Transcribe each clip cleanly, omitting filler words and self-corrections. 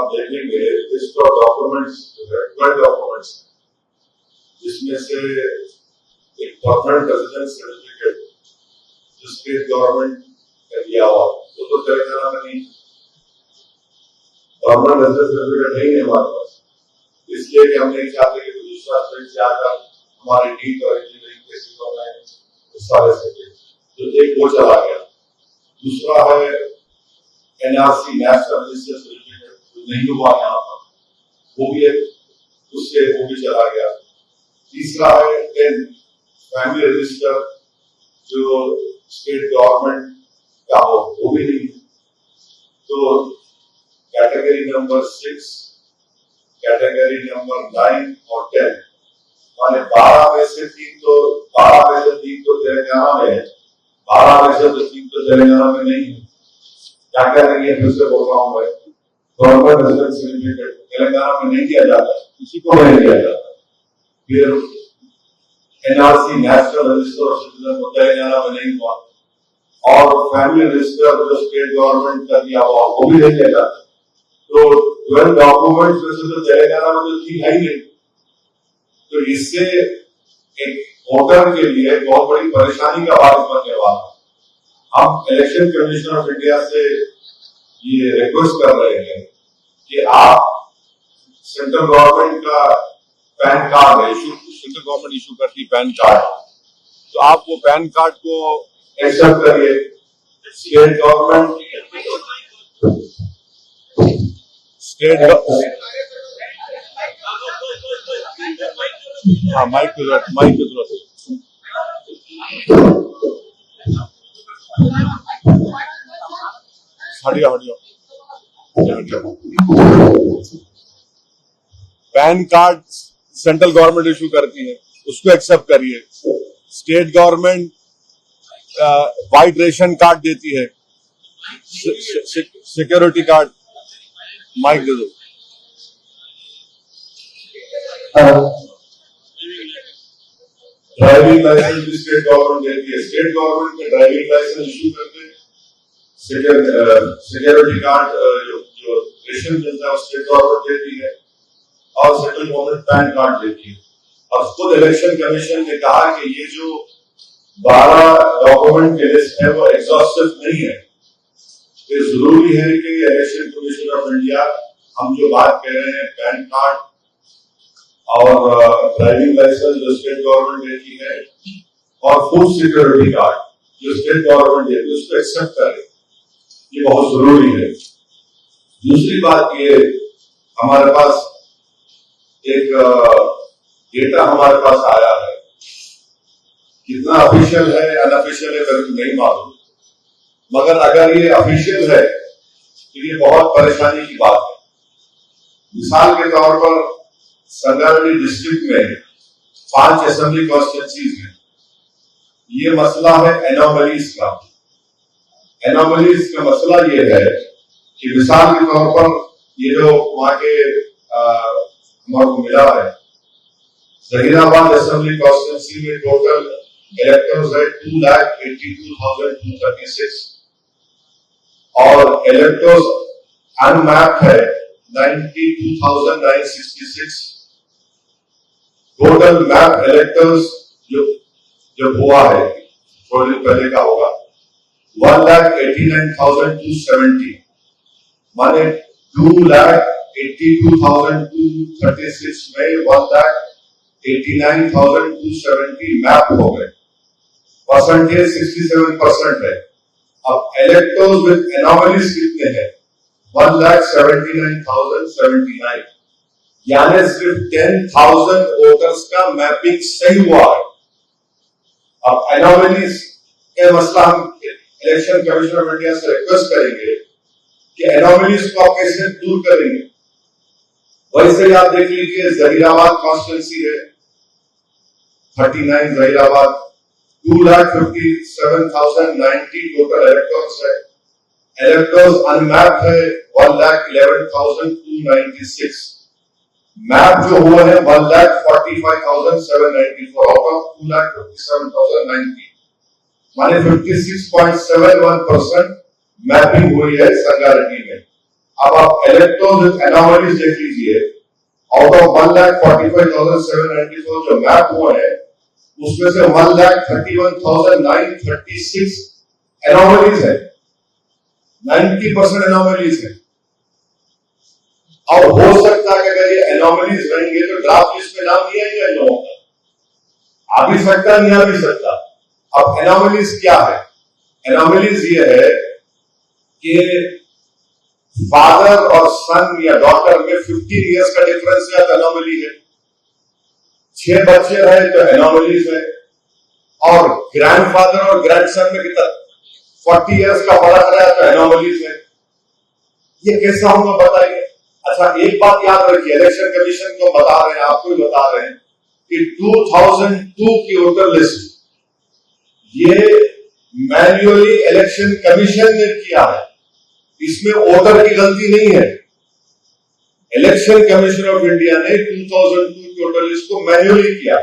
आप देखेंगे list of documents, रेक्वायर्ड documents, जिसमें से एक परमानेंट रेजिडेंस सर्टिफिकेट जो स्टेट गवर्नमेंट ने दिया हुआ वो तो तेलंगाना में नहीं, परमानेंट रेजिडेंस सर्टिफिकेट नहीं है हमारे पास, इसलिए कि हम नहीं चाहते कि दूसरा स्टेट से आकर हमारे नीट और इंजीनियरिंग के सीटों में सारे सके, तो एक वो चला गया। दूसरा है एनआरसी, नेशनल रजिस्टर सर्टिफिकेट, जो नहीं हुआ यहाँ पर, वो भी एक उससे वो भी चला गया। तीसरा है फैमिली रजिस्टर जो स्टेट गवर्नमेंट का हो, वो भी नहीं है। तो कैटेगरी नंबर 6, कैटेगरी नंबर 9 और 10 माने 12 में से 3 तो तेलंगाना में है, 12 में से तो 3 तो तेलंगाना में नहीं है। क्या करेंगे? फिर से बोल रहा हूँ मैं, गवर्नमेंट रेजिडेंस सर्टिफिकेट तेलंगाना में नहीं दिया जाता, किसी को नहीं दिया जाता। फिर NRC, national register of citizen, Telangana में नहीं हुआ, और फैमिली रजिस्टर जो स्टेट गवर्नमेंट का दिया हुआ वो भी नहीं दिया जाता। तो 12 डॉक्यूमेंट्स में से तो तेलंगाना में तो ठीक है ही नहीं। तो इससे एक वोटर के लिए बहुत बड़ी परेशानी का बात बनने वाला। हम इलेक्शन कमीशन ऑफ इंडिया से ये रिक्वेस्ट कर रहे हैं कि आप सेंट्रल गवर्नमेंट का पैन कार्ड है, सेंट्रल गवर्नमेंट इशू करती पैन कार्ड, तो आप वो पैन कार्ड को एक्सेप्ट करिए। स्टेट गवर्नमेंट हाँ, माइक की जरूरत Hatia pan card central government issue करती है, उसको एक्सेप्ट करिए। State government white ration card देती है, सिक्योरिटी कार्ड, माइक दे दो। ड्राइविंग लाइसेंस भी स्टेट गवर्नमेंट देती है, स्टेट गवर्नमेंट के ड्राइविंग लाइसेंस इशू करते हैं। सिक्योरिटी कार्ड जो रेशन मिलता है स्टेट गवर्नमेंट देती है, और सेंट्रल गवर्नमेंट पैन कार्ड देती है। और खुद इलेक्शन कमीशन ने कहा कि ये जो 12 डॉक्यूमेंट की लिस्ट है वो एग्जॉस्टिव नहीं है। ये जरूरी है कि इलेक्शन कमीशन ऑफ इंडिया हम जो बात कह रहे हैं, पैन कार्ड और ड्राइविंग लाइसेंस जो स्टेट गवर्नमेंट देती है, और फूड सिक्योरिटी कार्ड जो स्टेट गवर्नमेंट देती है, उसको एक्सेप्ट करें, ये बहुत जरूरी है। दूसरी बात ये, हमारे पास एक डेटा हमारे पास आया है, कितना ऑफिशियल है अनऑफिशियल है मेरे को नहीं मालूम, मगर अगर ये ऑफिशियल है तो ये बहुत परेशानी की बात है। मिसाल के तौर पर संगारेड्डी डिस्ट्रिक्ट में 5 असेंबली कॉन्स्टिट्यूंसीज हैं। ये मसला है एनोमलीज का। एनोमलीज का मसला ये है कि मिसाल के तौर पर ये जो वहां के हमारे को मिला है, जहीराबाद असेंबली कॉन्स्टिट्यूंसी में टोटल इलेक्टर्स है 2,82,236 और इलेक्टर्स अनमैप्ड है 92,966। टोटल मैप इलेक्टर्स जो हुआ है थोड़ी दिन पहले का होगा 1,89,270, माने 2,82,236 में 1,89,270 मैप हो गए। परसेंटेज 67% है। अब इलेक्टर्स विद एनोमलीज कितने हैं? 1,79,079, यानी सिर्फ 10,000 वोटर्स का मैपिंग सही हुआ है। अब एनोमलीज के मसला हम इलेक्शन कमीशन ऑफ इंडिया से रिक्वेस्ट करेंगे कि एनोमलीज को आप कैसे दूर करेंगे। वैसे ही आप देख लीजिए, जहीराबाद कॉन्स्टिट्यूंसी है 39 जहीराबाद, 2,57,090 टोटल इलेक्टर्स है। इलेक्टर्स अनमैप्ड है 1,11,296। मैप जो हुआ है 1,45,794 आउट ऑफ 2,57,090, माने 56.71% मैपिंग हुई है संगारेड्डी में। अब आप इलेक्ट्रोज विद एनोमलीज देख लीजिए, आउट ऑफ 1,45,794 जो मैप हुआ है उसमें से 1,31,936 एनोमलीज है, 90% एनोमलीज है। और हो सकता है कि अगर ये एनोमलीज रहेंगे तो ड्राफ्ट लिस्ट में नाम नहीं आएगा इन लोगों का, आ भी सकता नहीं आ भी सकता। अब एनोमलीज क्या है? एनोमलीज ये है कि फादर और सन या डॉटर में 15 इयर्स का डिफरेंस है तो एनोमली है, 6 बच्चे रहे तो एनोमलीज है, और ग्रैंडफादर और ग्रैंडसन में कितना 40 इयर्स का फर्क रहा तो एनोमलीज है। ये कैसा होगा बताइए। अच्छा, एक बात याद रखिए, इलेक्शन कमीशन को बता रहे हैं, आपको भी बता रहे हैं कि 2002 की वोटर लिस्ट ये मैन्युअली इलेक्शन कमीशन ने किया है, इसमें वोटर की गलती नहीं है। इलेक्शन कमीशन ऑफ इंडिया ने 2002 की वोटर लिस्ट को मैन्युअली किया।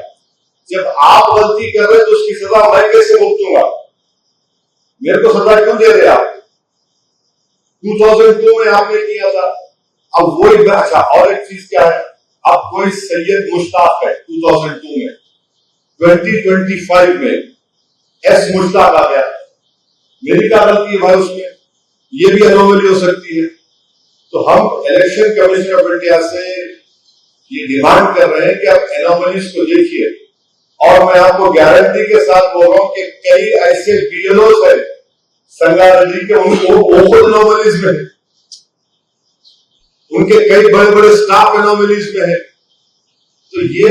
जब आप गलती कर रहे तो उसकी सजा मैं कैसे भुगतूंगा? मेरे को सजा क्यों दे रहे आप? 2002 में आपने किया था। अब वही अच्छा, और एक चीज क्या है, अब कोई सैयद मुश्ताक है 2002 में, 2025 में एस मुश्ताक आ गया, मेरी क्या गलती है भाई उसमें? ये भी एनोमली हो सकती है। तो हम इलेक्शन कमीशन ऑफ इंडिया से ये डिमांड कर रहे हैं कि आप एनोमलीज को देखिए, और मैं आपको गारंटी के साथ बोल रहा हूं कि कई ऐसे बीएलओज है संगारेड्डी के, उनको खुद एनोमलीज में है, उनके कई बड़े बड़े स्टाफ एनोमलीज में है। तो ये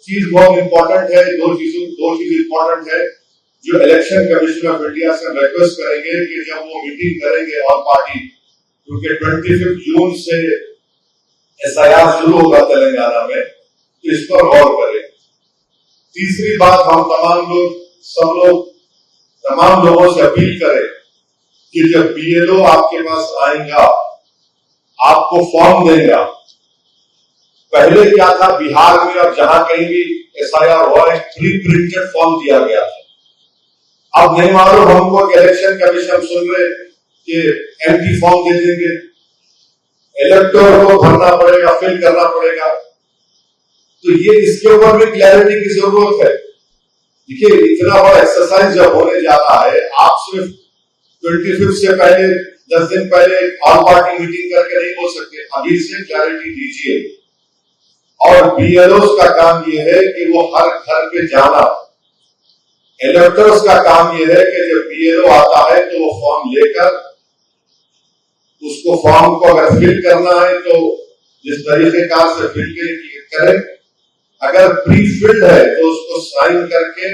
चीज बहुत इंपॉर्टेंट है। दो चीज इंपॉर्टेंट है जो इलेक्शन कमीशन ऑफ इंडिया से रिक्वेस्ट करेंगे कि जब वो मीटिंग करेंगे ऑल पार्टी, क्योंकि 25 जून से एसआईआर शुरू होगा तेलंगाना में, तो इस पर गौर करें। तीसरी बात, हम तमाम लोगों से अपील करें कि जब बीएलओ आपके पास आएगा, आपको फॉर्म देगा, पहले क्या था बिहार में और जहां कहीं भी एसआईआर हुआ एक प्री प्रिंटेड फॉर्म दिया गया था। अब नहीं मालूम हमको इलेक्शन कमीशन सुन रहे कि एम्प्टी फॉर्म दे देंगे, इलेक्टर को भरना पड़ेगा, फिल करना पड़ेगा। तो ये इसके ऊपर भी क्लैरिटी की जरूरत है। देखिए, इतना बड़ा एक्सरसाइज जब होने जा रहा है, आप सिर्फ 25 से पहले 10 दिन पहले ऑल पार्टी मीटिंग करके नहीं बोल सकते, अभी से क्लैरिटी दीजिए। और बीएलओ का काम यह है कि वो हर घर पे जाना, इलेक्टर्स का काम यह है कि जब बीएलओ आता है तो वो फॉर्म लेकर उसको फॉर्म को अगर फिल करना है तो जिस तरीके से फिल करें, अगर प्री फिल्ड है तो उसको साइन करके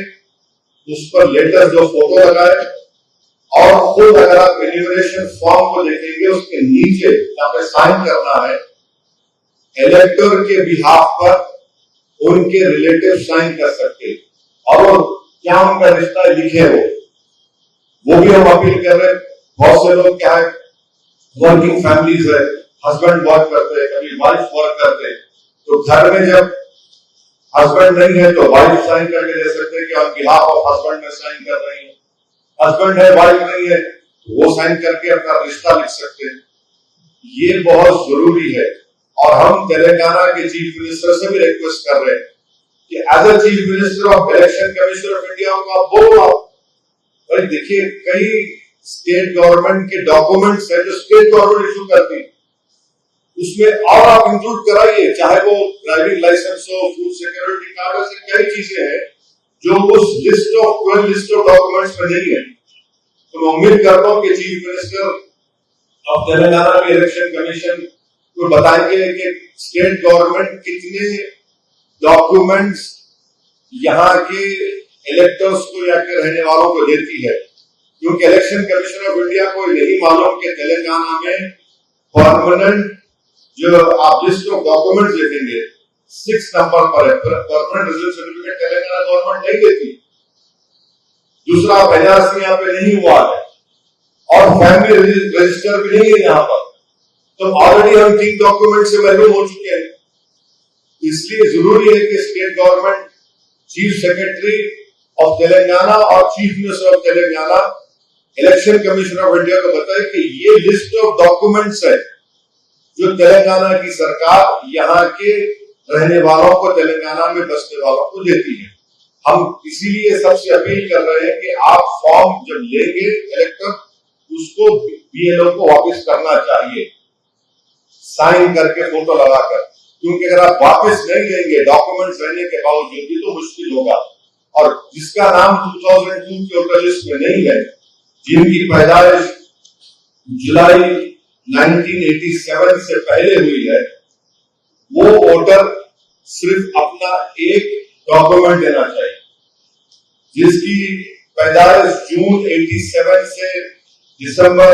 उस पर लेटर जो फोटो लगाए, और खुद अगर आप एन्यूमरेशन फॉर्म को देखेंगे उसके नीचे जहां पे साइन करना है, इलेक्टर के बिहाफ पर उनके रिलेटिव साइन कर सकते, और क्या उनका रिश्ता लिखे वो भी हम अपील कर रहे हैं। बहुत से लोग क्या है, वर्किंग फैमिलीज है, हस्बैंड वर्क करते हैं, कभी वाइफ वर्क करते हैं, तो घर में जब हस्बैंड नहीं है तो वाइफ साइन करके दे सकते हैं कि ऑन बिहाफ ऑफ हस्बैंड में साइन कर रही है। हस्बैंड है, वाइफ नहीं है, तो वो साइन करके अपना रिश्ता लिख सकते हैं। ये बहुत जरूरी है। और हम तेलंगाना के चीफ मिनिस्टर से भी रिक्वेस्ट कर रहे हैं कि as a chief minister of election commission of India को आप बोलो, भाई देखिए कई स्टेट गवर्नमेंट के डॉक्यूमेंट्स है जो स्टेट गवर्नमेंट इशू करती है, उसमें और आप इंक्लूड कराइए, चाहे वो ड्राइविंग लाइसेंस हो, फूड सिक्योरिटी कार्ड, ऐसे कई चीजें हैं जो उस लिस्ट ऑफ डॉक्यूमेंट्स में नहीं है। तो मैं उम्मीद करता हूं कि चीफ मिनिस्टर ऑफ तेलंगाना में इलेक्शन कमीशन को बताएंगे कि स्टेट गवर्नमेंट कितने डॉक्यूमेंट्स यहाँ के इलेक्टर्स को या के रहने वालों को देती है, क्योंकि इलेक्शन कमीशन ऑफ इंडिया को नहीं मालूम कि तेलंगाना में परमानेंट जो आप लिस्ट ऑफ डॉक्यूमेंट्स देखेंगे 6 नंबर पर है, permanent residence certificate Telangana government नहीं देती। दूसरा, एनआरसी यहाँ पे नहीं हुआ है, और फैमिली रजिस्टर भी नहीं है यहाँ पर, तो ऑलरेडी हम 3 डॉक्यूमेंट से महरूम हो चुके हैं। इसलिए जरूरी है कि state government chief secretary of Telangana और chief minister of Telangana election commission of India को बताए कि ये लिस्ट ऑफ डॉक्यूमेंट्स है जो तेलंगाना की सरकार यहाँ के रहने वालों को, तेलंगाना में बसने वालों को देती है। हम इसीलिए सबसे अपील कर रहे हैं कि आप फॉर्म जब लेंगे इलेक्टर, उसको बीएलओ को वापस करना चाहिए, साइन करके फोटो लगाकर, क्योंकि अगर आप वापस नहीं लेंगे डॉक्यूमेंट्स रहने के बावजूद भी तो मुश्किल होगा। और जिसका नाम 2002 के वोटर लिस्ट में नहीं है, जिनकी पैदाइश जुलाई 1987 से पहले हुई है, वो वोटर सिर्फ अपना एक डॉक्यूमेंट देना चाहिए। जिसकी पैदाइश जून 87 से दिसंबर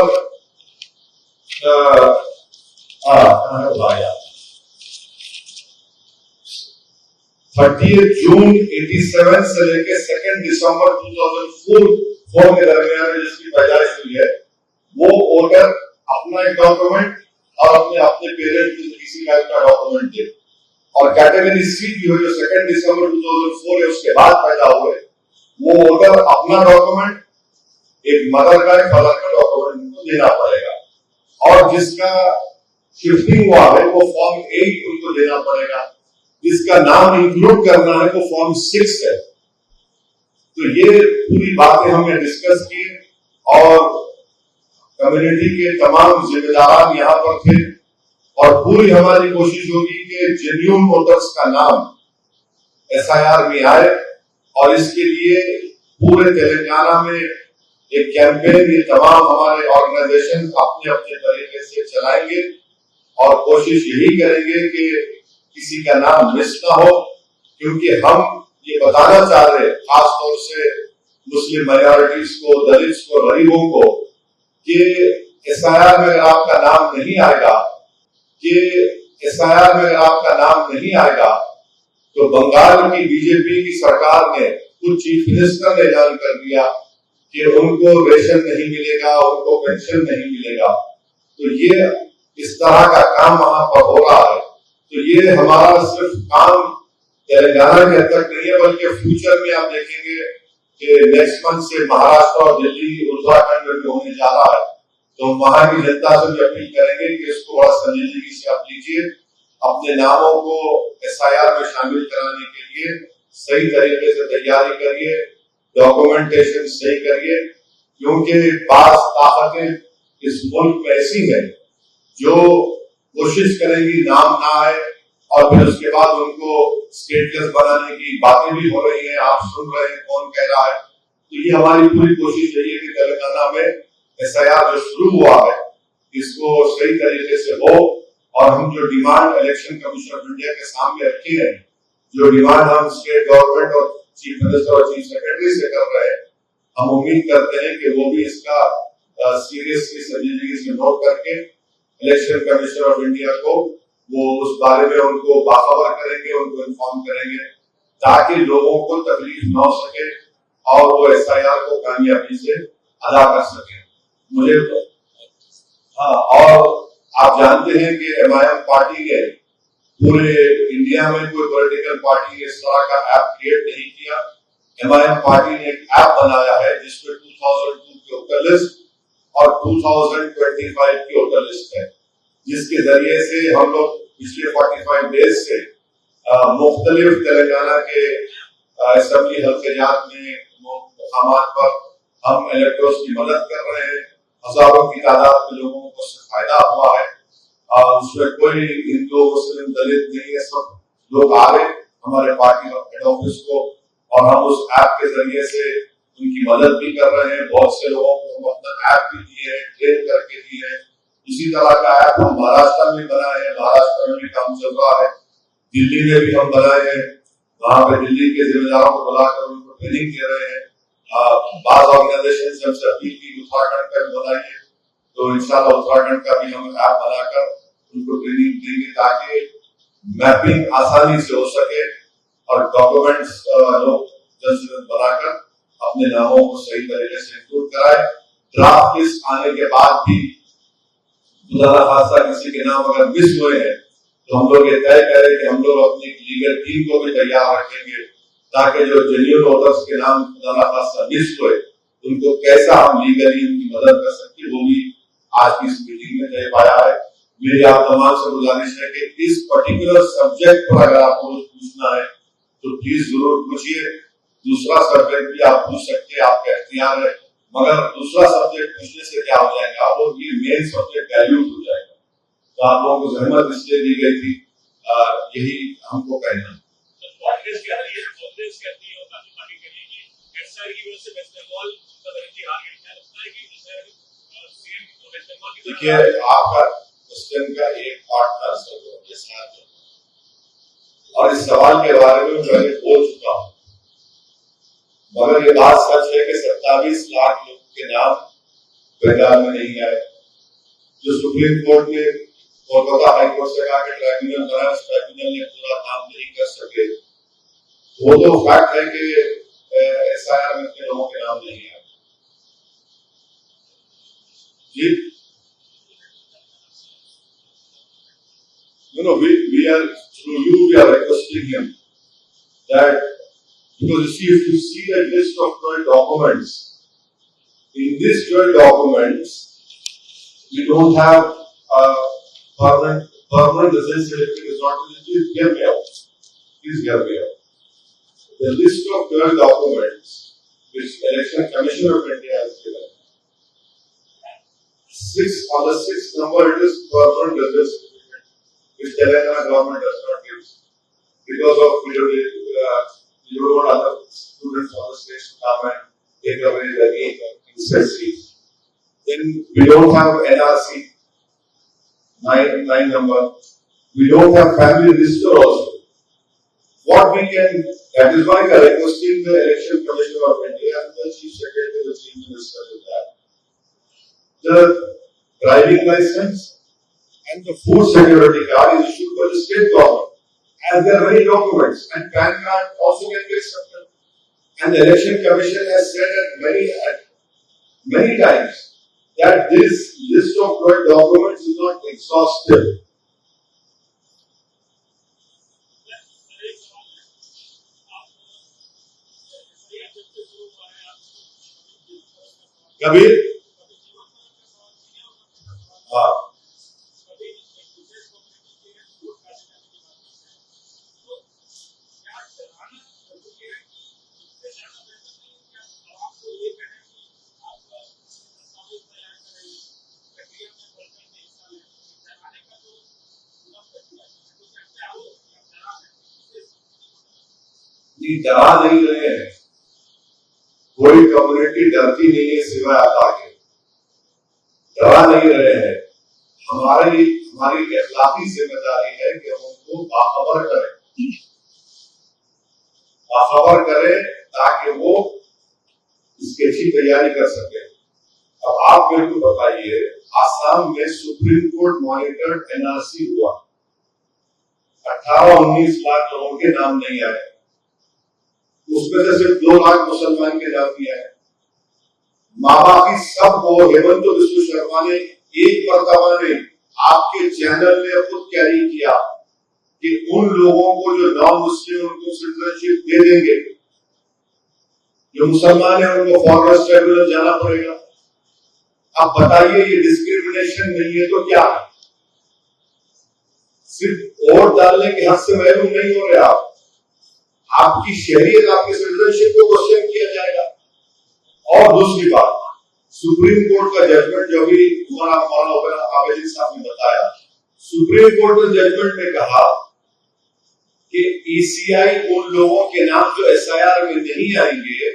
30 जून 87 से लेकर 2 दिसंबर 2004 के दरमियान में जिसकी पैदाइश हुई है, वो वोटर अपना एक डॉक्यूमेंट और अपने अपने पेरेंट्स के किसी टाइप का डॉक्यूमेंट दे। और कैटेगरी सी की हो जो 2 दिसंबर 2004 है उसके बाद पैदा हुए, वो वोटर अपना डॉक्यूमेंट, एक मदर का, एक फादर का डॉक्यूमेंट उनको देना पड़ेगा। और जिसका शिफ्टिंग हुआ है वो फॉर्म 8 उनको देना पड़ेगा। जिसका नाम इंक्लूड करना है वो फॉर्म 6 है। तो ये पूरी बातें हमने डिस्कस की और कम्युनिटी के तमाम जिम्मेदार यहाँ पर थे और पूरी हमारी कोशिश होगी कि जेन्युइन वोटर्स का नाम एसआईआर में आए। और इसके लिए पूरे तेलंगाना में एक कैंपेन ये तमाम हमारे ऑर्गेनाइजेशन अपने अपने तरीके से चलाएंगे और कोशिश यही करेंगे कि किसी का नाम मिस ना हो, क्योंकि हम ये बताना चाह रहे हैं खास तौर से मुस्लिम माइनॉरिटीज को, दलित्स को, गरीबों को कि एसआईआर में अगर आपका नाम नहीं आएगा, तो बंगाल की बीजेपी की सरकार ने, कुछ चीफ मिनिस्टर ने ऐलान कर दिया कि उनको रेशन नहीं मिलेगा, उनको पेंशन नहीं मिलेगा। तो ये इस तरह का काम वहां पर हो रहा है। तो ये हमारा सिर्फ काम तेलंगाना के हद तक नहीं है, बल्कि फ्यूचर में आप देखेंगे कि नेक्स्ट मंथ से महाराष्ट्र और दिल्ली, उत्तराखंड में भी होने जा रहा है। तो वहां की जनता से भी अपील करेंगे कि इसको बड़ा संजीदगी से आप लीजिए, अपने नामों को एसआईआर में शामिल कराने के लिए सही तरीके से तैयारी करिए, डॉक्यूमेंटेशन सही करिए, क्योंकि बास ताकतें इस मुल्क में ऐसी है जो कोशिश करेंगी नाम ना आए और फिर उसके बाद उनको स्टेटस बनाने की बातें भी हो रही हैं, आप सुन रहे हैं कौन कह रहा है। तो ये हमारी पूरी कोशिश यही है कि तेलंगाना में एसआईआर जो शुरू हुआ है इसको सही तरीके से हो और हम जो demand election commission of India के सामने रखे हैं, जो डिमांड हम स्टेट गवर्नमेंट और चीफ मिनिस्टर और चीफ सेक्रेटरी से कर रहे हैं, हम उम्मीद करते हैं कि वो भी इसका सीरियसली संजीदगी से नोट करके इलेक्शन कमीशन ऑफ इंडिया को वो उस बारे में उनको बाखबर करेंगे, उनको इन्फॉर्म करेंगे, ताकि लोगों को तकलीफ न हो सके और वो एसआईआर को कामयाबी से अदा कर सके। मुझे और आप जानते हैं कि एमआईएम पार्टी ने पूरे इंडिया में कोई पॉलिटिकल पार्टी इस तरह का ऐप क्रिएट नहीं किया। एमआईएम पार्टी ने एक ऐप बनाया है जिसमें 2002 की वोटर लिस्ट और 2025 की वोटर लिस्ट है, जिसके जरिए से हम लोग पिछले 45 डेज से मुख्तलिफ तेलंगाना के असेंबली हल्केजात में मुकामात पर हम इलेक्टर्स की मदद कर रहे हैं। हजारों की तादाद में लोगों को उससे फायदा हुआ है। उसमें कोई हिंदू, मुस्लिम, दलित नहीं है, सब लोग आ रहे हमारे पार्टी हेड ऑफिस को और हम उस ऐप के जरिए से उनकी मदद भी कर रहे हैं। बहुत से लोगों को हम अपना ऐप भी दिए हैं, ट्रेन करके दिए हैं। उसी तरह का ऐप हम महाराष्ट्र में बनाए हैं, महाराष्ट्र में भी काम चल रहा है। दिल्ली में भी हम बनाए हैं, वहां पे दिल्ली के जिम्मेदारों को बुलाकर उनको ट्रेनिंग दे रहे हैं। बाद ऑर्गेनाइजेशन से हमसे अपील की उत्तराखंड का भी बनाइए, तो इंशाल्लाह उत्तराखंड का भी हम ऐप बनाकर उनको ट्रेनिंग देंगे ताकि मैपिंग आसानी से हो सके और डॉक्यूमेंट्स लोग जल्द से जल्द बनाकर अपने नामों को सही तरीके से इंक्लूड कराए। ड्राफ्ट लिस्ट आने के बाद भी खुदा खासा किसी के नाम अगर मिस हुए हैं तो हम लोग ये तय करें कि हम लोग अपनी लीगल टीम को भी तैयार रखेंगे ताकि जो जेन्युइन वोटर्स के नाम खुदा खासा मिस हुए उनको कैसा हम लीगली उनकी मदद कर सकते, वो भी आज की इस मीटिंग में तय पाया है। मेरी आप तमाम से गुजारिश है कि इस पर्टिकुलर सब्जेक्ट पर अगर आपको पूछना है तो प्लीज जरूर पूछिए। दूसरा सब्जेक्ट भी आप पूछ सकते हैं, आपका इख्तियार है, मगर दूसरा सब्जेक्ट पूछने से क्या हो जाएगा, वो ये मेन सब्जेक्ट डाइल्यूट हो जाएगा। तो आप लोगों को जहमत इसलिए दी गई थी, यही हमको कहना है। देखिए, आपका क्वेश्चन का एक पार्ट का आंसर के साथ, और इस सवाल के बारे में पहले बोल चुका हूं, मगर ये बात सच है कि 27 लाख लोग के नाम बंगाल में नहीं आए। जो सुप्रीम कोर्ट ने कोलकाता हाईकोर्ट से कहा कि ट्राइब्यूनल बना, उस ट्राइब्यूनल ने पूरा काम नहीं कर सके, वो तो फैक्ट है कि एसआईआर में इतने लोगों के नाम नहीं आए। जी, we are through you, we are requesting him that, because if you see the list of 12 documents, in these 12 documents, we don't have permanent residence certificate is not listed. Please hear me out. Please hear me out. The list of 12 documents which Election Commission of India has given, on the 6th number it is permanent residence certificate, which Telangana government does not give because of you don't want other students on the stage to come and take away the gate of instancy. Then we don't have NRC, 9 number. We don't have family register also. What we can, that is why we are requesting the Election Commission of India and the Chief Secretary, the Chief Minister is that the driving license and the food security card is issued by the state government. And there are many documents, and PAN card also can be accepted. And the Election Commission has said many times that this list of 12 documents is not exhaustive. Kabir? हाँ, डरा नहीं रहे हैं, कोई community डरती नहीं है सिवाय अल्लाह के, डरा नहीं रहे हैं। हमारी इखलाकी जिम्मेदारी है कि हम उनको बाखबर करें ताकि वो इसकी अच्छी तैयारी कर सके। अब आप मेरे को बताइए, आसाम में सुप्रीम कोर्ट मॉनिटर्ड एनआरसी हुआ, 18-19 लाख लोगों के नाम नहीं आए, उसमें से सिर्फ 2 लाख मुसलमान के नाम नहीं आए। माँ बाप की सबको हेमंत बिस्व शर्मा ने एक मरतबा ने आपके चैनल में खुद कैरी किया कि उन लोगों को जो नॉन मुस्लिम उनको सिटीजनशिप दे देंगे, जो मुसलमान है उनको फॉरेन ट्राइब्यूनल जाना पड़ेगा। अब बताइए, ये डिस्क्रिमिनेशन नहीं है तो क्या है? सिर्फ वोट डालने के हक से महरूम नहीं हो रहे आप, आपकी शहरियत, आपकी सिटीजनशिप को क्वेश्चन किया जाएगा। और दूसरी बात, सुप्रीम कोर्ट का जजमेंट जो भी मौलाना आबिदी साहब ने बताया, सुप्रीम कोर्ट ने जजमेंट में कहा कि ईसीआई उन लोगों के नाम जो एसआईआर में नहीं आएंगे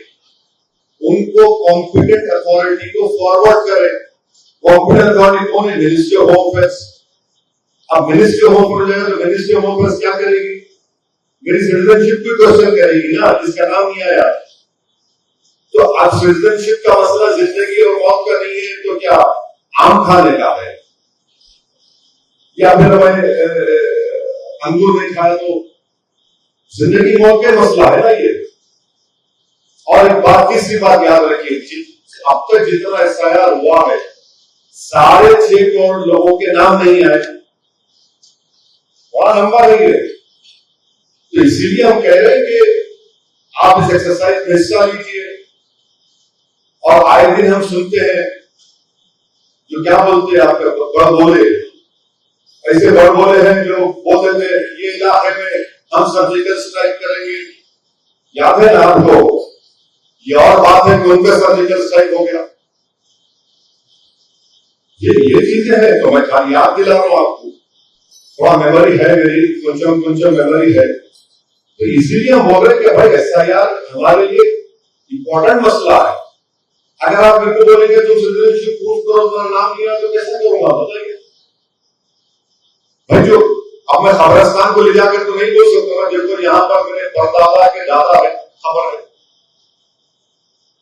उनको कॉम्पिटेंट अथॉरिटी को फॉरवर्ड करे। कॉम्पिटेंट अथॉरिटी कौन है? Ministry of home affairs. अब मिनिस्ट्री ऑफ होम अफेयर्स तो मिनिस्ट्री ऑफ होम अफेयर्स क्या करेगी? मेरी सिटीजनशिप की क्वेश्चन करेगी ना, जिसका नाम नहीं आया। तो अब सिटीजनशिप का मसला जिंदगी और मौत का नहीं है तो क्या आम खाने का है, या फिर हमें अंगूर नहीं खाए तो जिंदगी मौत का मसला है ना ये। और एक बात, तीसरी बात याद रखिए, अब तक जितना एसआईआर हुआ है 6.5 करोड़ लोगों के नाम नहीं आए, बड़ा नंबर नहीं है। तो इसीलिए हम कह रहे हैं कि आप इस एक्सरसाइज में हिस्सा लीजिए। और आए दिन हम सुनते हैं जो क्या बोलते हैं, आपका बड़ा बोले ऐसे बड़बोले हैं जो बोलते थे ये इलाके में हम सर्जिकल स्ट्राइक करेंगे, याद है ना आपको? ये और बात है कि उनका सर्जिकल स्ट्राइक हो गया। ये चीजें हैं, तो मैं खाली याद दिला रहा हूं आपको, थोड़ा मेमोरी है मेरी, कुछ मेमोरी है, तो इसीलिए हम बोल रहे हैं कि भाई SIR हमारे लिए इंपॉर्टेंट मसला है। अगर आप मेरे को बोलेंगे तुम सिटीजनशिप प्रूफ करो, तुम्हारा नाम लिया, तो कैसे करूंगा बताइए भाई? जो अब मैं खबरस्तान को ले जाकर तो नहीं बोल सकता, देखो यहाँ पर मेरे परदादा के दादा है, खबर है।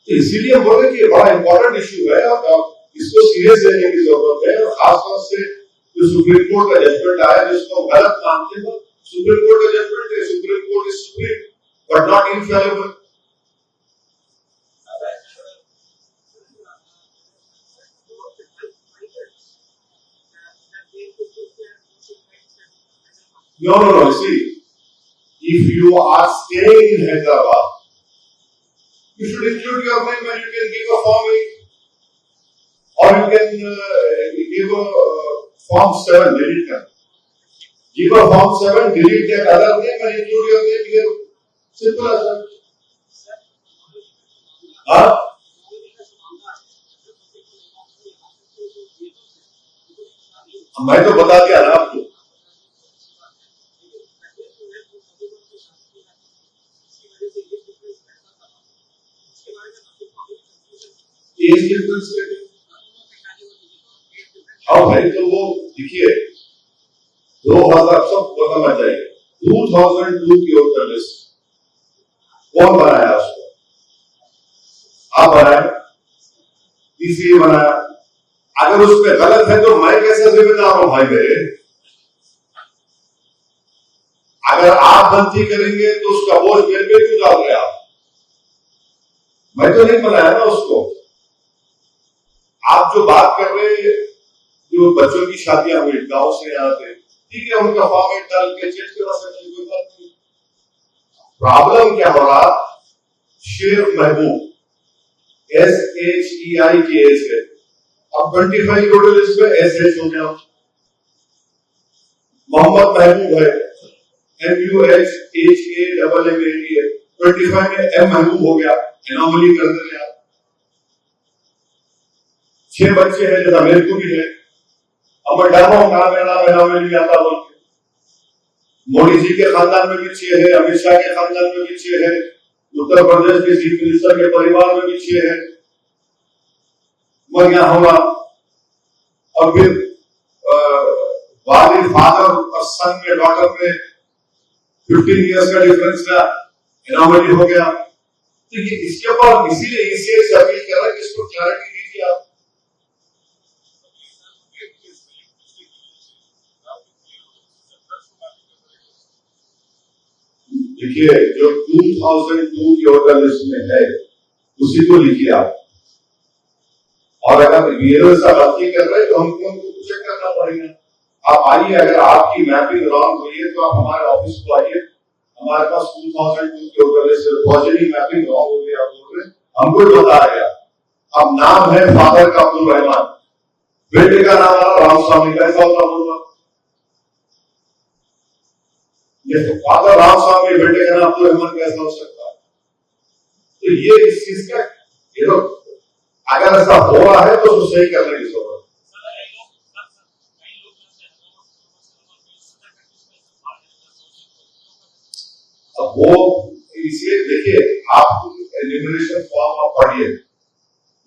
तो इसीलिए हम बोल रहे कि बड़ा इंपॉर्टेंट इश्यू है और इसको सीरियस लेने की जरूरत है। और खासतौर से जो सुप्रीम कोर्ट का जजमेंट आया जिसको गलत मानते हैं, सुप्रीम कोर्ट का जजमेंट है, supreme court is supreme but not infallible. No. See, if you are staying in Hyderabad, you should include your name and you can give a form 8, or you can give a form 7, delete them. Give a form 7, delete that other name and include your name here. Simple as that. हाँ? मैं तो बता दिया ना आपको। Age difference हाँ भाई, तो वो देखिए 2000 सब बताना चाहिए। 2002 की वोटर लिस्ट कौन बनाया उसको? आप बनाए, PCA बनाया। अगर उसमें गलत है तो मैं कैसे जिम्मेदार हूं भाई मेरे? अगर आप गलती करेंगे तो उसका बोझ मेरे पे क्यों डाल रहे आप? मैं तो नहीं बनाया ना उसको। आप जो बात कर रहे, जो बच्चों की शादियां हुई गांव से यहाँ से, ठीक है, उनका फॉर्मेट डाल के चेंज करा सकते, कोई बात नहीं। प्रॉब्लम क्या हो रहा? शेख महबूब SHEI की एज है, अब 25 टोटल लिस्ट में SH हो गया। मोहम्मद महबूब है, MUHHAMMAD है, 25 में M महबूब हो गया, एनोमली कर दे रहे आप। 6 बच्चे हैं, जैसा मेरे को भी है। अब मैं डर रहा हूं कहा मेरा नाम एनोमली आता बोल के। मोदी जी के खानदान में भी 6 है, अमित शाह के खानदान में भी 6 है, उत्तर प्रदेश के चीफ मिनिस्टर के परिवार में भी 6 है। मैं यहाँ होगा और फिर फादर और सन में डॉटर में 15 इयर्स का डिफरेंस का एनोमली हो गया। तो ये इसके ऊपर इसीलिए ECI से अपील कर रहा है कि इसको क्लैरिटी दीजिए आप। देखिए जो 2002 की वोटर लिस्ट में है उसी को लिखिए आप, और अगर वीरो से गलती कर रहे तो हमको उनको चेक करना पड़ेगा। आप आइए, अगर आपकी मैपिंग रॉन्ग हुई है तो आप हमारे ऑफिस को आइए। हमारे पास 2002 के voter list progeny mapping wrong हो गई, आप बोल रहे हमको बताया। अब नाम है फादर का अब्दुल रहमान, बेटे का नाम है राम स्वामी, कैसा होता बोलना? ये तो फादर राम स्वामी, बेटे का नाम अब्दुल रहमान कैसा हो सकता है? तो ये इस चीज का अगर ऐसा हो रहा है तो उसको सही करने की जरूरत है। अब वो इसलिए देखिए, आप एलिमिनेशन फॉर्म आप पढ़िए,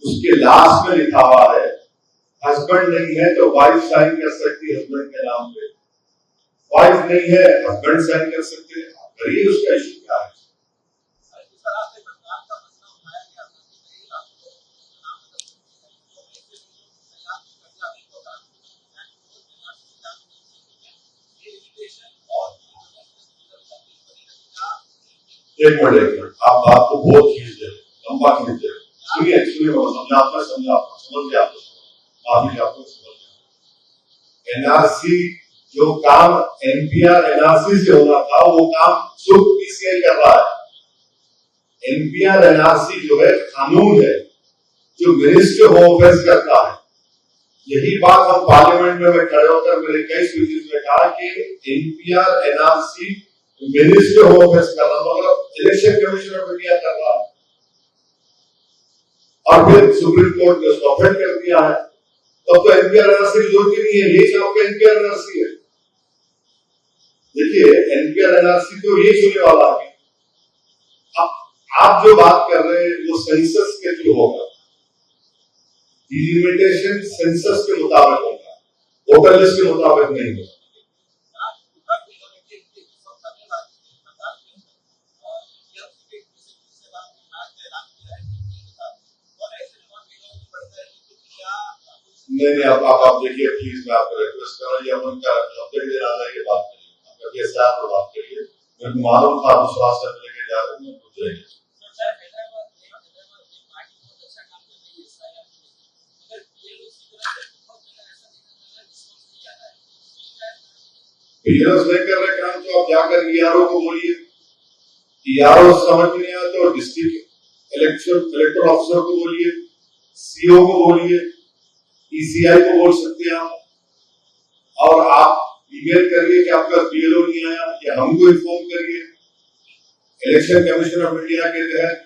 उसके लास्ट में लिखा हुआ है हस्बैंड नहीं है तो वाइफ साइन कर सकती है हस्बैंड के नाम पे, वाइफ नहीं है हस्बैंड साइन कर सकते हैं। करिए, उसका इश्यू क्या है? एक मिनट, आप बात को बहुत खींच दे, लंबा खींच दे। सुनिए समझ गया आपको NRC जो काम NPR NRC से होना था वो काम सुख PCI कर रहा है। NPR NRC जो है कानून है जो मिनिस्ट्री होम अफेयर्स करता है, यही बात हम पार्लियामेंट में मैं खड़े होकर मेरे कई स्पीचेस में कहा कि NPR NRC ministry home affairs कर रहा, मतलब इलेक्शन कमीशन ऑफ इंडिया कर रहा है, और फिर सुप्रीम कोर्ट ने उसको ऑफेंड कर दिया है। तब तो एनपीआर एनआरसी की जरूरत ही नहीं है, यही आपका एनपीआर एनआरसी है। देखिए एनपीआर एनआरसी तो यही होने वाला है। आप जो बात कर रहे हैं वो सेंसस के थ्रू होगा, डिलिमिटेशन सेंसस के मुताबिक होगा, वोटर लिस्ट के मुताबिक नहीं होगा। नहीं, आप देखिए प्लीज, मैं आपको रिक्वेस्ट कर रहा हूँ, हम उनका हफ्ते के दिन आ जाइए, बात करिए, आपका केस है आप बात करिए। मेरे को मालूम था विश्वास से लेके जा रहे हैं, पूछ रहे हैं। नहीं कर रहे काम तो आप जाकर ईआरओ को बोलिए, ईआरओ समझ में नहीं आया तो डिस्ट्रिक्ट कलेक्टर ऑफिसर को बोलिए, सीओ को बोलिए, ईसीआई को बोल सकते हैं आप, और आप ईमेल करिए कि आपका बीएलओ नहीं आया, या हमको इन्फॉर्म करिए। इलेक्शन कमीशन ऑफ इंडिया के तहत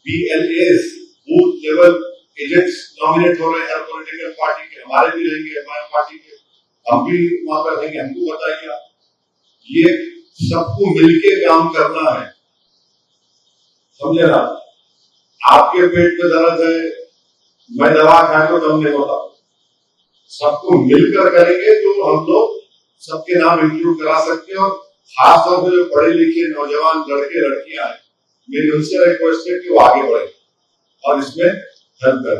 BLS booth level agents nominate हो रहे हैं हर पॉलिटिकल पार्टी के, हमारे भी रहेंगे, हमारे पार्टी के, हम भी वहां पर रहेंगे, हमको बताइए। ये सबको मिलके काम करना है, समझे ना। आपके पेट में दर्द है, मैं दवा खाए तो दम नहीं होता, सबको मिलकर करेंगे तो हम लोग सबके नाम इंक्लूड करा सकते हैं। और खासतौर पर जो पढ़े लिखे नौजवान लड़के लड़कियां हैं, मेरी उनसे रिक्वेस्ट है कि वो आगे बढ़े और इसमें हेल्प करें।